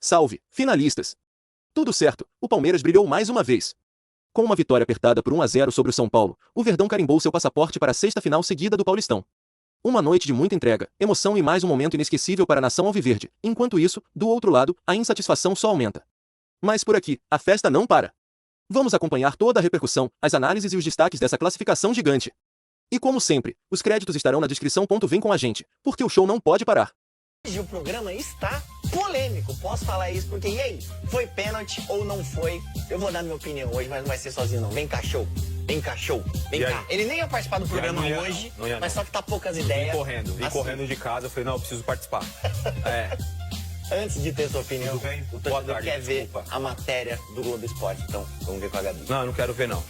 Salve, finalistas! Tudo certo, o Palmeiras brilhou mais uma vez. Com uma vitória apertada por 1-0 sobre o São Paulo, o Verdão carimbou seu passaporte para a sexta final seguida do Paulistão. Uma noite de muita entrega, emoção e mais um momento inesquecível para a nação alviverde. Enquanto isso, do outro lado, a insatisfação só aumenta. Mas por aqui, a festa não para. Vamos acompanhar toda a repercussão, as análises e os destaques dessa classificação gigante. E como sempre, os créditos estarão na descrição. Vem com a gente, porque o show não pode parar. Hoje o programa está polêmico, posso falar isso, porque e aí, foi pênalti ou não foi? Eu vou dar minha opinião hoje, mas não vai ser sozinho não. Vem cá, show. Vem cá, show. Vem cá. Ele nem ia participar do programa hoje, mas só que tá poucas ideias. Vim correndo de casa, eu falei, não, eu preciso participar. Antes de ter sua opinião, o torcedor tarde, quer ver a matéria do Globo Esporte, então vamos ver com a Gabi. Não, eu não quero ver não,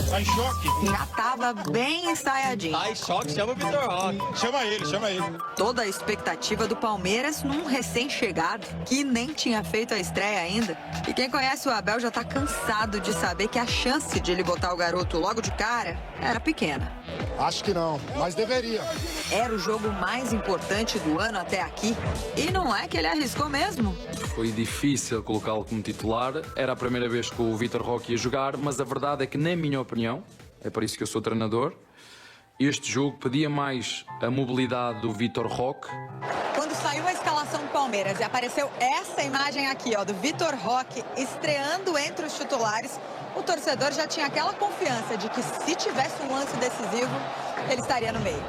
Tá em choque. Já tava bem ensaiadinho. Tá em choque, chama o Vitor Roque. Chama ele. Toda a expectativa do Palmeiras num recém-chegado, que nem tinha feito a estreia ainda. E quem conhece o Abel já tá cansado de saber que a chance de ele botar o garoto logo de cara era pequena. Acho que não, mas deveria. Era o jogo mais importante do ano até aqui. E não é que ele arriscou mesmo. Foi difícil colocá-lo como titular. Era a primeira vez que o Vitor Roque ia jogar, mas a verdade é que, na minha opinião, é por isso que eu sou treinador, este jogo pedia mais a mobilidade do Vitor Roque. Quando saiu a escalação do Palmeiras e apareceu essa imagem aqui, ó, do Vitor Roque estreando entre os titulares, o torcedor já tinha aquela confiança de que se tivesse um lance decisivo, ele estaria no meio.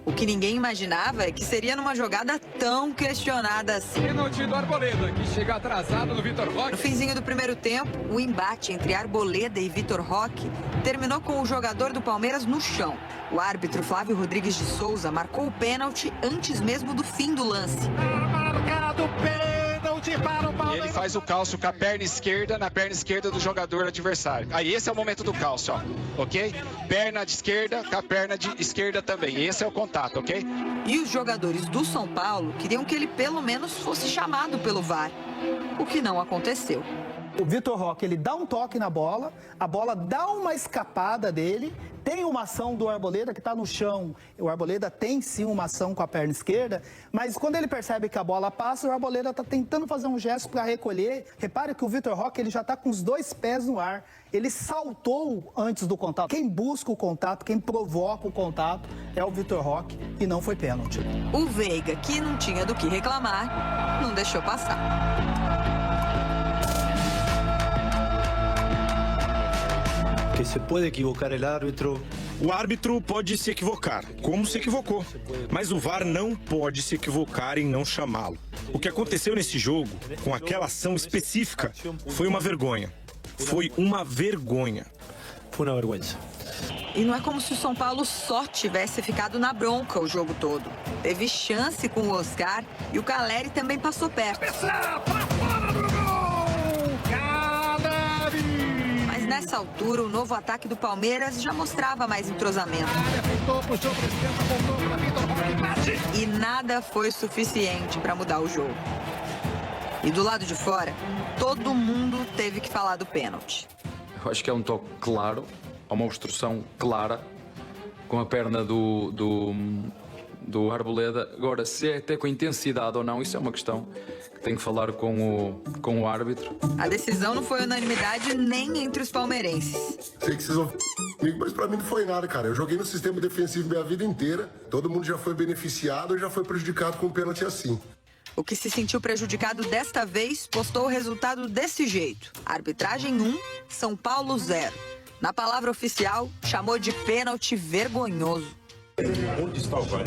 O que ninguém imaginava é que seria numa jogada tão questionada assim. Pênalti do Arboleda, que chega atrasado no Vitor Roque. No finzinho do primeiro tempo, o embate entre Arboleda e Vitor Roque terminou com o jogador do Palmeiras no chão. O árbitro Flávio Rodrigues de Souza marcou o pênalti antes mesmo do fim do lance. Marcado pênalti para o E Palmeiras. ele faz o calço com a perna esquerda na perna esquerda do jogador adversário. Aí esse é o momento do calço, ó, ok? Perna de esquerda com a perna de esquerda também. Esse é o contato, ok? E os jogadores do São Paulo queriam que ele pelo menos fosse chamado pelo VAR, o que não aconteceu. O Vitor Roque, ele dá um toque na bola, a bola dá uma escapada dele, tem uma ação do Arboleda que está no chão. O Arboleda tem sim uma ação com a perna esquerda, mas quando ele percebe que a bola passa, o Arboleda está tentando fazer um gesto para recolher. Repare que o Vitor Roque, ele já está com os dois pés no ar. Ele saltou antes do contato. Quem busca o contato, quem provoca o contato é o Vitor Roque e não foi pênalti. O Veiga, que não tinha do que reclamar, não deixou passar. Que se pode equivocar o árbitro. O árbitro pode se equivocar, como se equivocou. Mas o VAR não pode se equivocar em não chamá-lo. O que aconteceu nesse jogo, com aquela ação específica, foi uma vergonha. Foi uma vergonha. Foi uma vergonha. E não é como se o São Paulo só tivesse ficado na bronca o jogo todo. Teve chance com o Oscar e o Caleri também passou perto. Mas nessa altura, o novo ataque do Palmeiras já mostrava mais entrosamento. E nada foi suficiente para mudar o jogo. E do lado de fora, todo mundo teve que falar do pênalti. Eu acho que é um toque claro, há uma obstrução clara com a perna do Arboleda. Agora, se é até com intensidade ou não, isso é uma questão que tem que falar com o árbitro. A decisão não foi unanimidade nem entre os palmeirenses. Sei que vocês vão comigo, mas pra mim não foi nada, cara. Eu joguei no sistema defensivo minha vida inteira. Todo mundo já foi beneficiado e já foi prejudicado com um pênalti assim. O que se sentiu prejudicado desta vez postou o resultado desse jeito. Arbitragem 1, São Paulo 0. Na palavra oficial, chamou de pênalti vergonhoso. Onde está o VAR?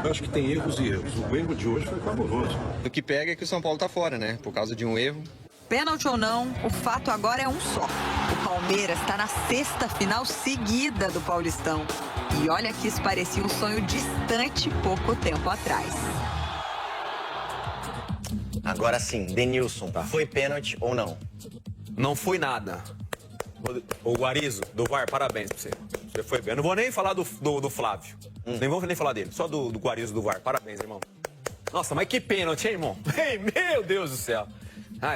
Eu acho que tem erros e erros. O erro de hoje foi fabuloso. O que pega é que o São Paulo tá fora, né? Por causa de um erro. Pênalti ou não, o fato agora é um só. O Palmeiras está na sexta final seguida do Paulistão. E olha que isso parecia um sonho distante pouco tempo atrás. Agora sim, Denilson, foi pênalti ou não? Não foi nada. O Guarizo, do VAR, parabéns pra você. Você foi bem. Eu não vou nem falar do Flávio. Nem vou nem falar dele. Só do Guarizo, do VAR. Parabéns, irmão. Nossa, mas que pênalti, hein, irmão? Ei, meu Deus do céu.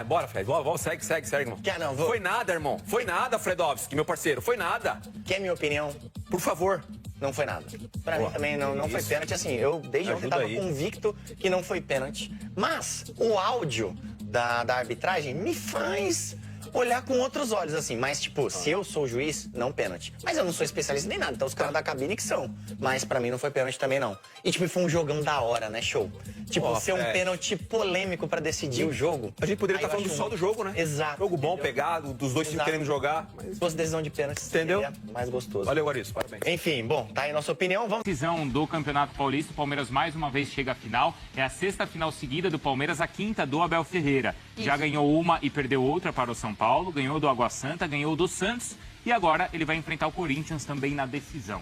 Bora, Fred. Vamos, segue, irmão. Quer não, vou. Foi nada, irmão. Foi nada, Fredovski, meu parceiro. Foi nada. Quer minha opinião? Por favor. não foi nada. Pra mim também não foi pênalti, assim, eu desde ontem tava convicto que não foi pênalti. Mas o áudio da arbitragem me faz olhar com outros olhos, assim. Mas, tipo, se eu sou o juiz, não pênalti. Mas eu não sou especialista nem nada, então os caras da cabine que são. Mas pra mim não foi pênalti também, não. E, tipo, foi um jogão da hora, né, show? Tipo, ser um pênalti polêmico pra decidir o jogo. A gente poderia estar falando só do jogo, né? Exato. Jogo bom, pegado, dos dois times querendo jogar. Se fosse decisão de pênalti, entendeu? Seria mais gostoso. Valeu, Guarizo, parabéns. Enfim, bom, tá aí a nossa opinião. Vamos. Decisão do Campeonato Paulista, o Palmeiras mais uma vez chega à final. É a 6ª final seguida do Palmeiras, a 5ª do Abel Ferreira. Isso. Já ganhou uma e perdeu outra para o São Paulo, ganhou do Água Santa, ganhou do Santos e agora ele vai enfrentar o Corinthians também na decisão.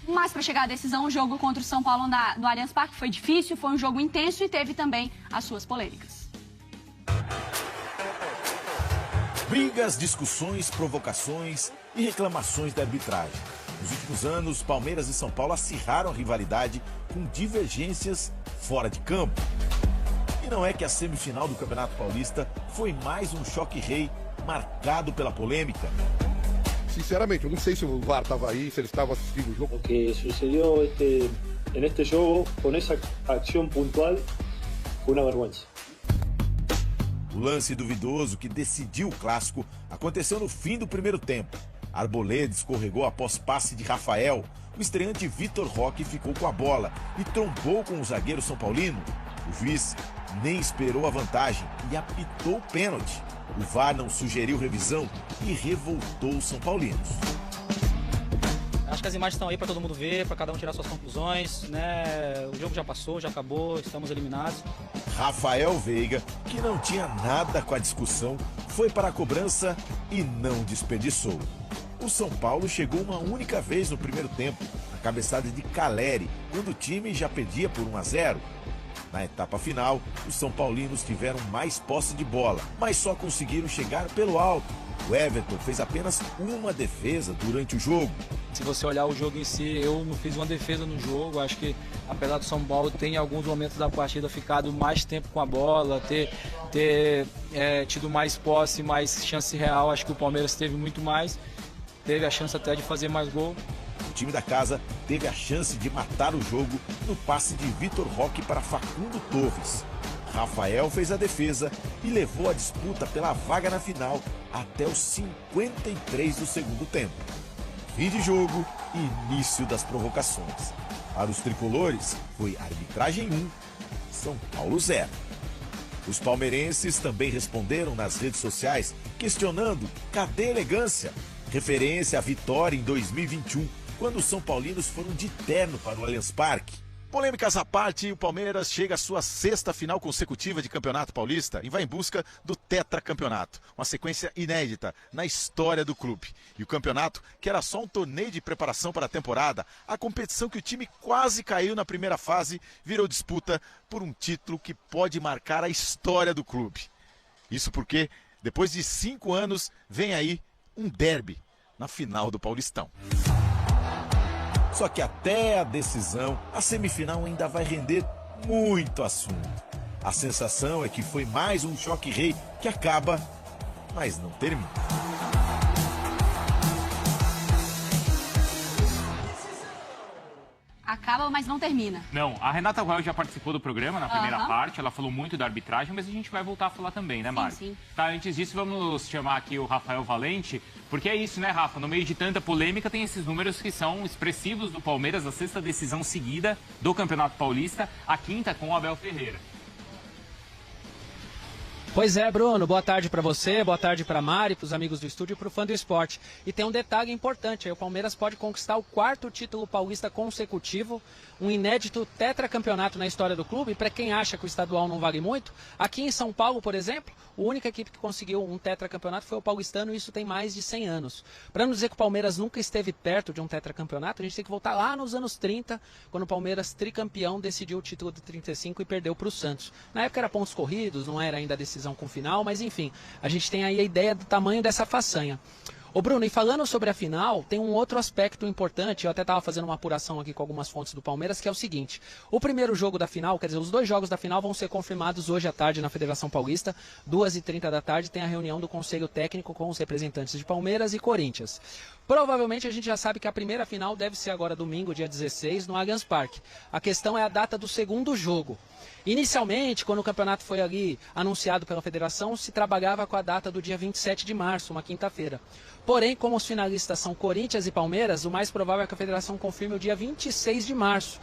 Mas para chegar à decisão, o jogo contra o São Paulo no Allianz Parque foi difícil, foi um jogo intenso e teve também as suas polêmicas. Brigas, discussões, provocações e reclamações da arbitragem. Nos últimos anos, Palmeiras e São Paulo acirraram a rivalidade com divergências fora de campo. E não é que a semifinal do Campeonato Paulista foi mais um choque-rei marcado pela polêmica. Sinceramente, eu não sei se o VAR estava aí, se ele estava assistindo o jogo. Lo que sucedió en este jogo, con esa acción puntual, fue una vergüenza. O lance duvidoso que decidiu o clássico aconteceu no fim do primeiro tempo. Arboleda escorregou após passe de Rafael. O estreante Vitor Roque ficou com a bola e trombou com o zagueiro São Paulino. O juiz nem esperou a vantagem e apitou o pênalti. O VAR não sugeriu revisão e revoltou os São Paulinos. Acho que as imagens estão aí para todo mundo ver, para cada um tirar suas conclusões, né? O jogo já passou, já acabou, estamos eliminados. Rafael Veiga, que não tinha nada com a discussão, foi para a cobrança e não desperdiçou. O São Paulo chegou uma única vez no primeiro tempo, a cabeçada de Caleri, quando o time já perdia por 1-0. Na etapa final, os São Paulinos tiveram mais posse de bola, mas só conseguiram chegar pelo alto. O Everton fez apenas uma defesa durante o jogo. Se você olhar o jogo em si, eu não fiz uma defesa no jogo. Acho que, apesar do São Paulo ter em alguns momentos da partida ficado mais tempo com a bola, ter tido mais posse, mais chance real, acho que o Palmeiras teve muito mais. Teve a chance até de fazer mais gol. O time da casa teve a chance de matar o jogo no passe de Vitor Roque para Facundo Torres. Rafael fez a defesa e levou a disputa pela vaga na final até os 53 do segundo tempo. Fim de jogo e início das provocações. Para os tricolores, foi arbitragem 1, São Paulo 0. Os palmeirenses também responderam nas redes sociais questionando cadê a elegância? Referência à vitória em 2021, quando os São Paulinos foram de terno para o Allianz Parque. Polêmicas à parte, o Palmeiras chega à sua 6ª final consecutiva de Campeonato Paulista e vai em busca do tetracampeonato, uma sequência inédita na história do clube. E o campeonato, que era só um torneio de preparação para a temporada, a competição que o time quase caiu na primeira fase, virou disputa por um título que pode marcar a história do clube. Isso porque, depois de 5 anos, vem aí um derby na final do Paulistão. Só que até a decisão, a semifinal ainda vai render muito assunto. A sensação é que foi mais um choque-rei que acaba, mas não termina. Acaba, mas não termina. Não, a Renata Royal já participou do programa na primeira parte, ela falou muito da arbitragem, mas a gente vai voltar a falar também, né, Mário? Sim. Tá, antes disso, vamos chamar aqui o Rafael Valente, porque é isso, né, Rafa? No meio de tanta polêmica, tem esses números que são expressivos do Palmeiras, a 6ª decisão seguida do Campeonato Paulista, a 5ª com o Abel Ferreira. Pois é, Bruno, boa tarde para você, boa tarde para Mari, para os amigos do estúdio e para o fã do esporte. E tem um detalhe importante, aí o Palmeiras pode conquistar o 4º título paulista consecutivo, um inédito tetracampeonato na história do clube. E para quem acha que o estadual não vale muito, aqui em São Paulo, por exemplo, a única equipe que conseguiu um tetracampeonato foi o paulistano e isso tem mais de 100 anos. Para não dizer que o Palmeiras nunca esteve perto de um tetracampeonato, a gente tem que voltar lá nos anos 30, quando o Palmeiras, tricampeão, decidiu o título de 35 e perdeu para o Santos. Na época era pontos corridos, não era ainda a decisão com final, mas enfim, a gente tem aí a ideia do tamanho dessa façanha. Ô Bruno, e falando sobre a final, tem um outro aspecto importante, eu até estava fazendo uma apuração aqui com algumas fontes do Palmeiras, que é o seguinte: o primeiro jogo da final, quer dizer, os 2 jogos da final vão ser confirmados hoje à tarde na Federação Paulista, 2h30 da tarde tem a reunião do Conselho Técnico com os representantes de Palmeiras e Corinthians. Provavelmente a gente já sabe que a primeira final deve ser agora domingo, dia 16, no Allianz Parque. A questão é a data do segundo jogo. Inicialmente, quando o campeonato foi ali anunciado pela federação, se trabalhava com a data do dia 27 de março, uma quinta-feira. Porém, como os finalistas são Corinthians e Palmeiras, o mais provável é que a federação confirme o dia 26 de março.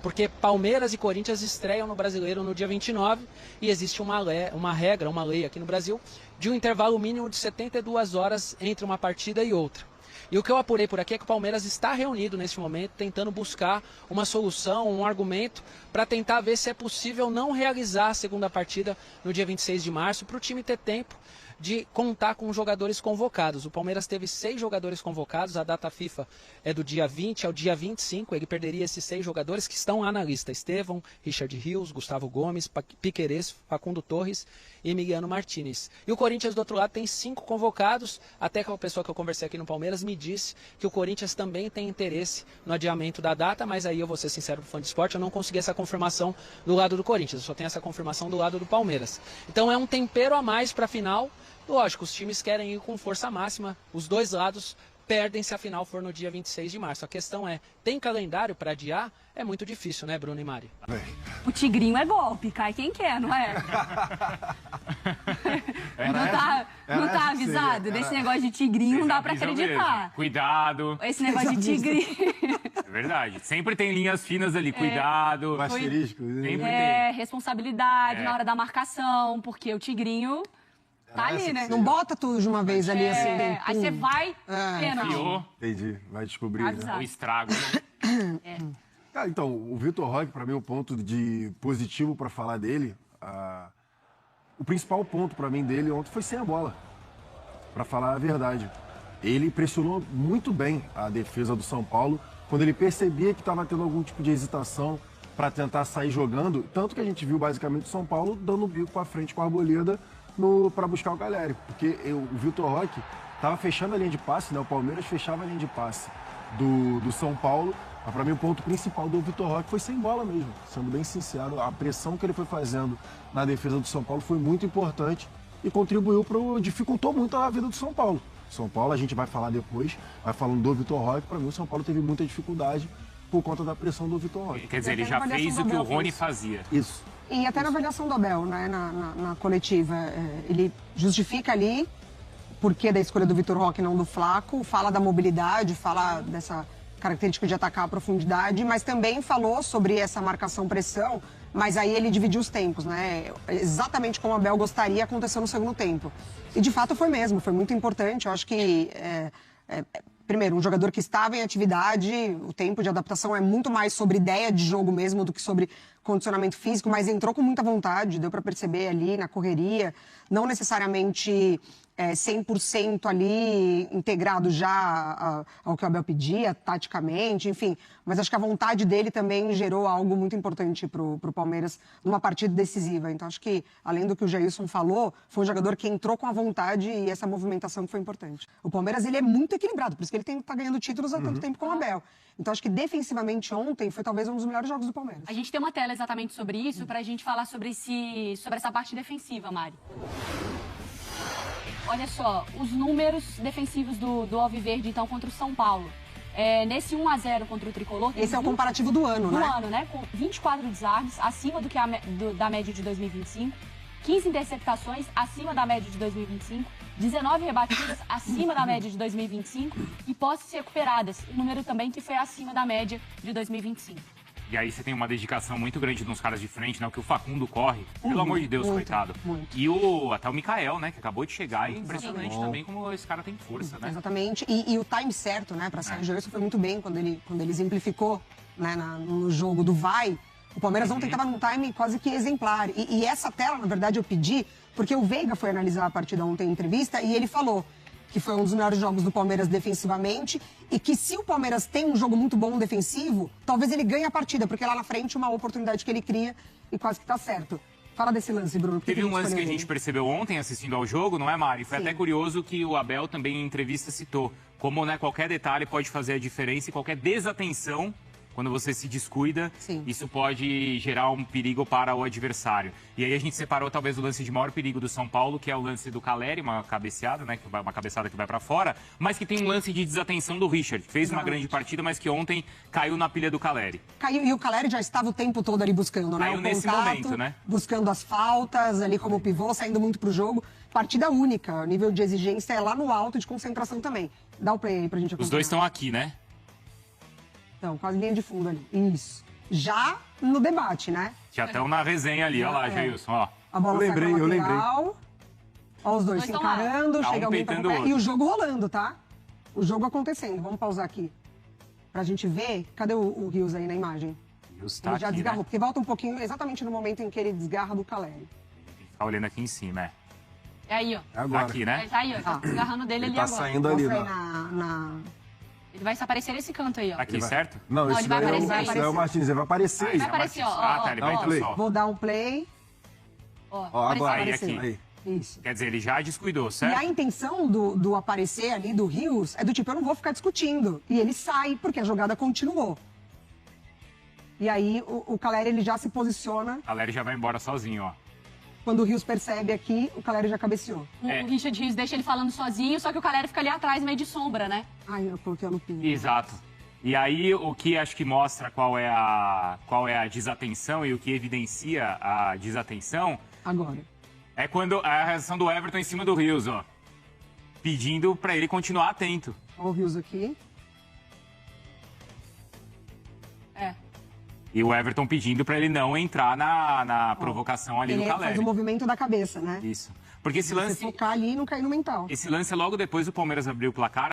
Porque Palmeiras e Corinthians estreiam no Brasileiro no dia 29 e existe uma lei aqui no Brasil de um intervalo mínimo de 72 horas entre uma partida e outra. E o que eu apurei por aqui é que o Palmeiras está reunido neste momento, tentando buscar uma solução, um argumento, para tentar ver se é possível não realizar a segunda partida no dia 26 de março, para o time ter tempo de contar com jogadores convocados. O Palmeiras teve 6 jogadores convocados, a data FIFA é do dia 20 ao dia 25, ele perderia esses 6 jogadores que estão lá na lista: Estevão, Richard Rios, Gustavo Gomes, Piquerez, Facundo Torres e Emiliano Martinez. E o Corinthians, do outro lado, tem 5 convocados, até que a pessoa que eu conversei aqui no Palmeiras me disse que o Corinthians também tem interesse no adiamento da data, mas aí eu vou ser sincero pro fã de esporte, eu não consegui essa confirmação do lado do Corinthians, eu só tenho essa confirmação do lado do Palmeiras. Então é um tempero a mais para a final. Lógico, os times querem ir com força máxima, os dois lados perdem se a final for no dia 26 de março. A questão é, tem calendário para adiar? É muito difícil, né, Bruno e Mari? O tigrinho é golpe, cai quem quer, não é? Não tá avisado? Desse negócio de tigrinho não dá para acreditar. Cuidado. Esse negócio de tigrinho. É verdade. Sempre tem linhas finas ali. Cuidado. Asterisco. Responsabilidade na hora da marcação, porque o tigrinho... Tá ali, né? Não bota tudo de uma vez ali, assim. Aí você vai, pênalti. Entendi, vai descobrir. O estrago. Cara, então, o Vitor Roque, para mim, o ponto de positivo para falar dele, o principal ponto para mim dele ontem foi sem a bola, para falar a verdade. Ele pressionou muito bem a defesa do São Paulo, quando ele percebia que estava tendo algum tipo de hesitação para tentar sair jogando, tanto que a gente viu basicamente o São Paulo dando o bico para frente com a Arboleda para buscar o Caleri, porque o Vitor Roque estava fechando a linha de passe, né? O Palmeiras fechava a linha de passe do São Paulo, mas para mim o ponto principal do Vitor Roque foi sem bola mesmo, sendo bem sincero, a pressão que ele foi fazendo na defesa do São Paulo foi muito importante e contribuiu dificultou muito a vida do São Paulo. São Paulo, a gente vai falar depois, vai falando do Vitor Roque, para mim o São Paulo teve muita dificuldade por conta da pressão do Vitor Roque. Quer dizer, ele já fez o que o Rony fazia. Isso. E até na avaliação do Abel, né, na coletiva, ele justifica ali o porquê da escolha do Vitor Roque e não do Flaco, fala da mobilidade, fala dessa característica de atacar a profundidade, mas também falou sobre essa marcação-pressão, mas aí ele dividiu os tempos, né? Exatamente como o Abel gostaria aconteceu no segundo tempo. E de fato foi mesmo, foi muito importante. Eu acho que, primeiro, um jogador que estava em atividade, o tempo de adaptação é muito mais sobre ideia de jogo mesmo do que sobre condicionamento físico, mas entrou com muita vontade, deu para perceber ali na correria, não necessariamente 100% ali integrado já ao que o Abel pedia, taticamente, enfim. Mas acho que a vontade dele também gerou algo muito importante para o Palmeiras numa partida decisiva. Então acho que, além do que o Jailson falou, foi um jogador que entrou com a vontade e essa movimentação que foi importante. O Palmeiras, ele é muito equilibrado, por isso que ele está ganhando títulos há tanto tempo com o Abel. Então acho que defensivamente ontem foi talvez um dos melhores jogos do Palmeiras. A gente tem uma tela exatamente sobre isso, para a gente falar sobre essa parte defensiva, Mari. Olha só, os números defensivos do Alviverde, então, contra o São Paulo. Nesse 1-0 contra o Tricolor... Esse é o comparativo do ano, né? Do ano, né? Com 24 desarmes, acima do que da média de 2025. 15 interceptações, acima da média de 2025. 19 rebatidas, acima da média de 2025. E posses recuperadas, um número também que foi acima da média de 2025. E aí você tem uma dedicação muito grande nos caras de frente, né? O que o Facundo corre, pelo amor de Deus, muito, coitado. Muito. E até o Mikael, né? Que acabou de chegar, e impressionante também como esse cara tem força, né? Exatamente. E o time certo, né? Para sair o Jailson foi muito bem quando ele exemplificou, né, no jogo do vai. O Palmeiras ontem estava num time quase que exemplar. E essa tela, na verdade, eu pedi, porque o Veiga foi analisar a partida ontem em entrevista e ele falou que foi um dos melhores jogos do Palmeiras defensivamente e que se o Palmeiras tem um jogo muito bom defensivo, talvez ele ganhe a partida, porque lá na frente uma oportunidade que ele cria e quase que tá certo. Fala desse lance, Bruno. Teve um lance que a gente percebeu ontem assistindo ao jogo, não é, Mari? Foi até curioso que o Abel também em entrevista citou como, né, qualquer detalhe pode fazer a diferença e qualquer desatenção Quando você se descuida, isso pode gerar um perigo para o adversário. E aí a gente separou talvez o lance de maior perigo do São Paulo, que é o lance do Caleri, uma cabeceada, né? Uma cabeçada que vai para fora, mas que tem um lance de desatenção do Richard, que fez uma grande partida, mas que ontem caiu na pilha do Caleri. Caiu, e o Caleri já estava o tempo todo ali buscando, né? Caiu o nesse contato, momento, né? Buscando as faltas, ali como pivô, saindo muito pro jogo. Partida única, o nível de exigência é lá no alto, de concentração também. Dá o play aí pra gente acompanhar. Os dois estão aqui, né? Então, quase linha de fundo ali. Isso. Já no debate, né? Já estão na resenha ali, olha lá, Jailson, ó. A bola sai pra lateral. Ó, os dois se estão lá. encarando, Tá um chega alguém pra peitando o acompanhar. E o outro. jogo rolando, tá? O jogo acontecendo. Vamos pausar aqui. Pra gente ver. Cadê o Rios aí na imagem? Rios tá Ele já aqui, desgarrou, né? porque volta um pouquinho exatamente no momento em que ele desgarra do Caleri. Tá olhando aqui em cima, é. É aí, ó. Agora. Aqui, né? Ele tá aí, ó. Tá agarrando dele Ele ali tá agora. saindo ali, Mostra aí né? Ele vai aparecer nesse canto aí, ó. Aqui, certo? Não, Não, esse ele vai daí aparecer. esse daí é o Martins, ele vai aparecer aí. Vai aparecer, ó. Ah, tá, ele vai Dá um play. só. Vou dar um play. Ó, Ó, agora. Aí, apareceu. aqui. Isso. Quer dizer, ele já descuidou, E certo? a intenção do aparecer ali do Rios é do tipo, eu não vou ficar discutindo. E ele sai, porque a jogada continuou. E aí o Caleri ele já se posiciona. O Caleri já vai embora sozinho, ó. Quando o Rios percebe aqui, o Caleri já cabeceou. O Richard Rios deixa ele falando sozinho, só que o Caleri fica ali atrás, meio de sombra, né? Ai, eu coloquei a lupinha. Exato. E aí, o que acho que mostra qual é a desatenção e o que evidencia a desatenção Agora. é quando a reação do Everton em cima do Rios, ó. Pedindo pra ele continuar atento. Olha o Rios aqui. É. E o Everton pedindo pra ele não entrar na provocação ali Ele do faz Caleri. o movimento da cabeça, né? Isso. Porque esse Você lance, focar ali e não cair no mental. esse lance logo depois do Palmeiras abrir o placar.